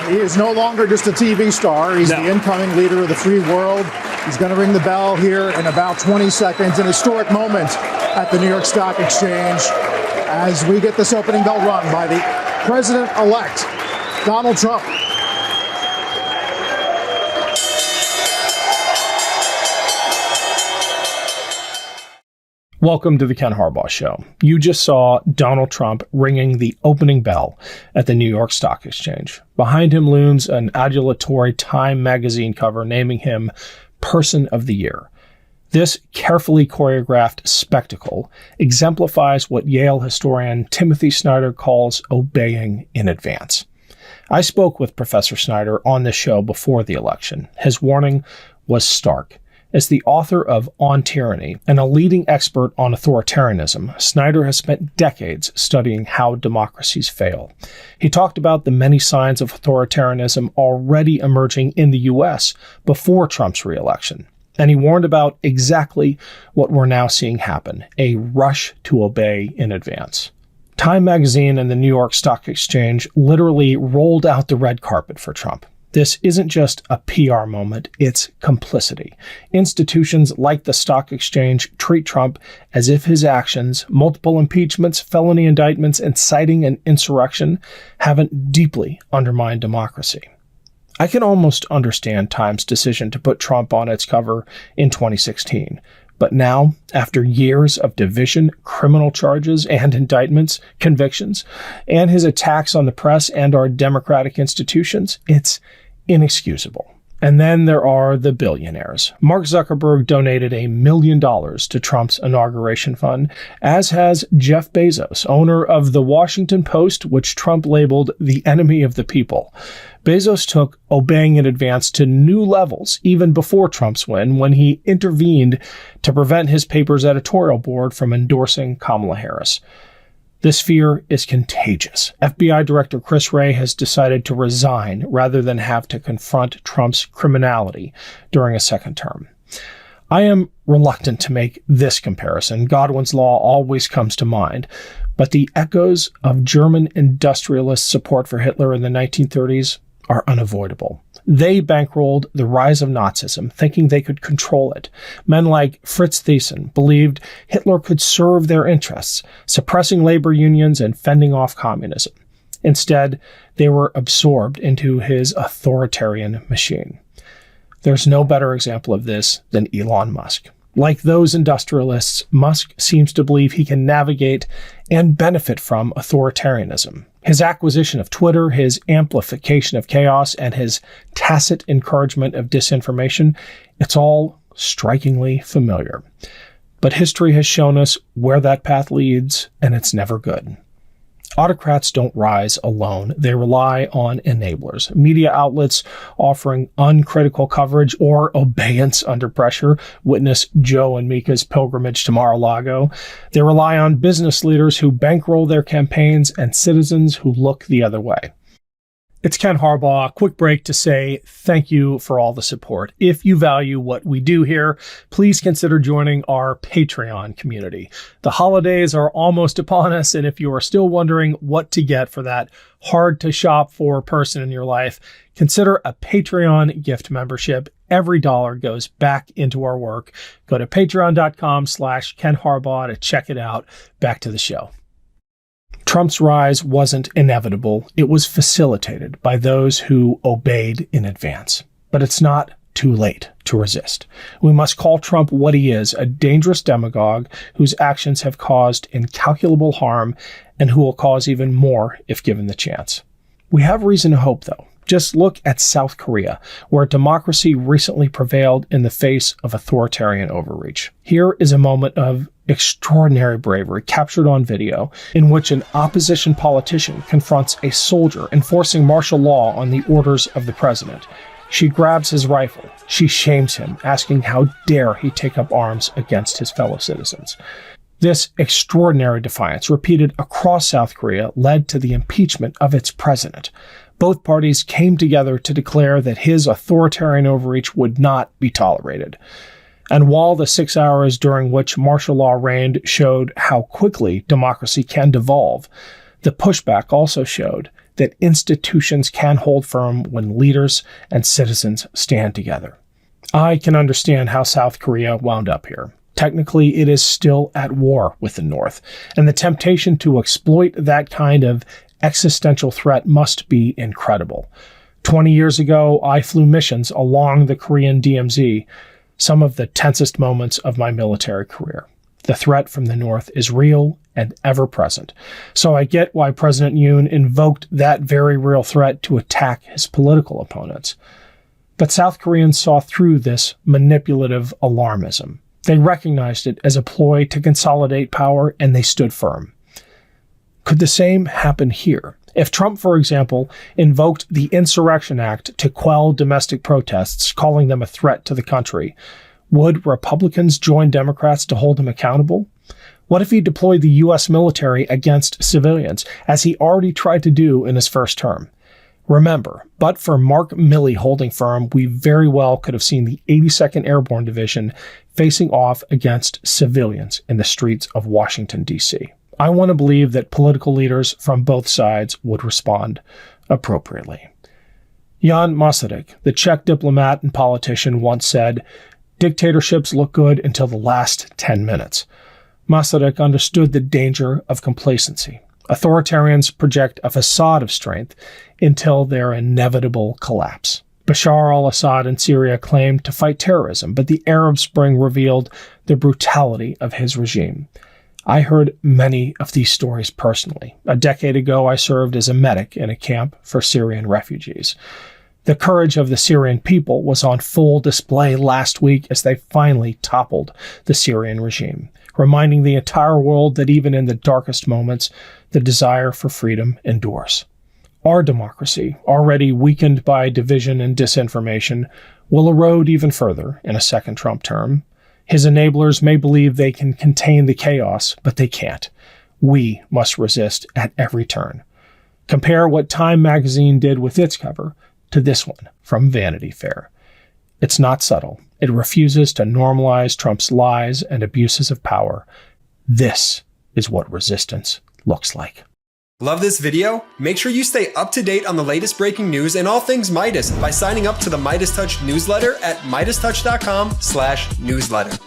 He is no longer just a TV star. He's the incoming leader of the free world. He's going to ring the bell here in about 20 seconds, an historic moment at the New York Stock Exchange as we get this opening bell rung by the president-elect, Donald Trump. Welcome to the Ken Harbaugh Show. You just saw Donald Trump ringing the opening bell at the New York Stock Exchange. Behind him looms an adulatory Time magazine cover naming him Person of the Year. This carefully choreographed spectacle exemplifies what Yale historian Tim Snyder calls obeying in advance. I spoke with Professor Snyder on this show before the election. His warning was stark. As the author of On Tyranny and a leading expert on authoritarianism, Snyder has spent decades studying how democracies fail. He talked about the many signs of authoritarianism already emerging in the U.S. before Trump's re-election. And he warned about exactly what we're now seeing happen, a rush to obey in advance. Time magazine and the New York Stock Exchange literally rolled out the red carpet for Trump. This isn't just a PR moment, it's complicity. Institutions like the stock exchange treat Trump as if his actions, multiple impeachments, felony indictments, inciting an insurrection, haven't deeply undermined democracy. I can almost understand Time's decision to put Trump on its cover in 2016. But now, after years of division, criminal charges and indictments, convictions, and his attacks on the press and our democratic institutions, it's inexcusable. And then there are the billionaires. Mark Zuckerberg donated $1 million to Trump's inauguration fund, as has Jeff Bezos, owner of The Washington Post, which Trump labeled the enemy of the people. Bezos took obeying in advance to new levels even before Trump's win, when he intervened to prevent his paper's editorial board from endorsing Kamala Harris. This fear is contagious. FBI Director Chris Wray has decided to resign rather than have to confront Trump's criminality during a second term. I am reluctant to make this comparison. Godwin's law always comes to mind, but the echoes of German industrialist support for Hitler in the 1930s are unavoidable. They bankrolled the rise of Nazism, thinking they could control it. Men like Fritz Thyssen believed Hitler could serve their interests, suppressing labor unions and fending off communism. Instead, they were absorbed into his authoritarian machine. There's no better example of this than Elon Musk. Like those industrialists, Musk seems to believe he can navigate and benefit from authoritarianism. His acquisition of Twitter, his amplification of chaos, and his tacit encouragement of disinformation, it's all strikingly familiar. But history has shown us where that path leads, and it's never good. Autocrats don't rise alone. They rely on enablers, media outlets offering uncritical coverage or obeyance under pressure. Witness Joe and Mika's pilgrimage to Mar-a-Lago. They rely on business leaders who bankroll their campaigns and citizens who look the other way. It's Ken Harbaugh. A quick break to say thank you for all the support. If you value what we do here, please consider joining our Patreon community. The holidays are almost upon us, and if you are still wondering what to get for that hard-to-shop-for person in your life, consider a Patreon gift membership. Every dollar goes back into our work. Go to patreon.com/Ken Harbaugh to check it out. Back to the show. Trump's rise wasn't inevitable. It was facilitated by those who obeyed in advance. But it's not too late to resist. We must call Trump what he is, a dangerous demagogue whose actions have caused incalculable harm and who will cause even more if given the chance. We have reason to hope, though. Just look at South Korea, where democracy recently prevailed in the face of authoritarian overreach. Here is a moment of extraordinary bravery captured on video in which an opposition politician confronts a soldier enforcing martial law on the orders of the president. She grabs his rifle. She shames him, asking how dare he take up arms against his fellow citizens. This extraordinary defiance, repeated across South Korea, led to the impeachment of its president. Both parties came together to declare that his authoritarian overreach would not be tolerated. And while the 6 hours during which martial law reigned showed how quickly democracy can devolve, the pushback also showed that institutions can hold firm when leaders and citizens stand together. I can understand how South Korea wound up here. Technically, it is still at war with the North, and the temptation to exploit that kind of existential threat must be incredible. 20 years ago, I flew missions along the Korean DMZ, some of the tensest moments of my military career. The threat from the North is real and ever present. So I get why President Yoon invoked that very real threat to attack his political opponents. But South Koreans saw through this manipulative alarmism. They recognized it as a ploy to consolidate power, and they stood firm. Could the same happen here? If Trump, for example, invoked the Insurrection Act to quell domestic protests, calling them a threat to the country, would Republicans join Democrats to hold him accountable? What if he deployed the U.S. military against civilians, as he already tried to do in his first term? Remember, but for Mark Milley holding firm, we very well could have seen the 82nd Airborne Division facing off against civilians in the streets of Washington, D.C. I want to believe that political leaders from both sides would respond appropriately. Jan Masaryk, the Czech diplomat and politician, once said, "Dictatorships look good until the last 10 minutes. Masaryk understood the danger of complacency. Authoritarians project a facade of strength until their inevitable collapse. Bashar al-Assad in Syria claimed to fight terrorism, but the Arab Spring revealed the brutality of his regime. I heard many of these stories personally. A decade ago, I served as a medic in a camp for Syrian refugees. The courage of the Syrian people was on full display last week as they finally toppled the Syrian regime, reminding the entire world that even in the darkest moments, the desire for freedom endures. Our democracy, already weakened by division and disinformation, will erode even further in a second Trump term. His enablers may believe they can contain the chaos, but they can't. We must resist at every turn. Compare what Time magazine did with its cover to this one from Vanity Fair. It's not subtle. It refuses to normalize Trump's lies and abuses of power. This is what resistance looks like. Love this video? Make sure you stay up to date on the latest breaking news and all things Meidas by signing up to the MeidasTouch newsletter at MeidasTouch.com/newsletter.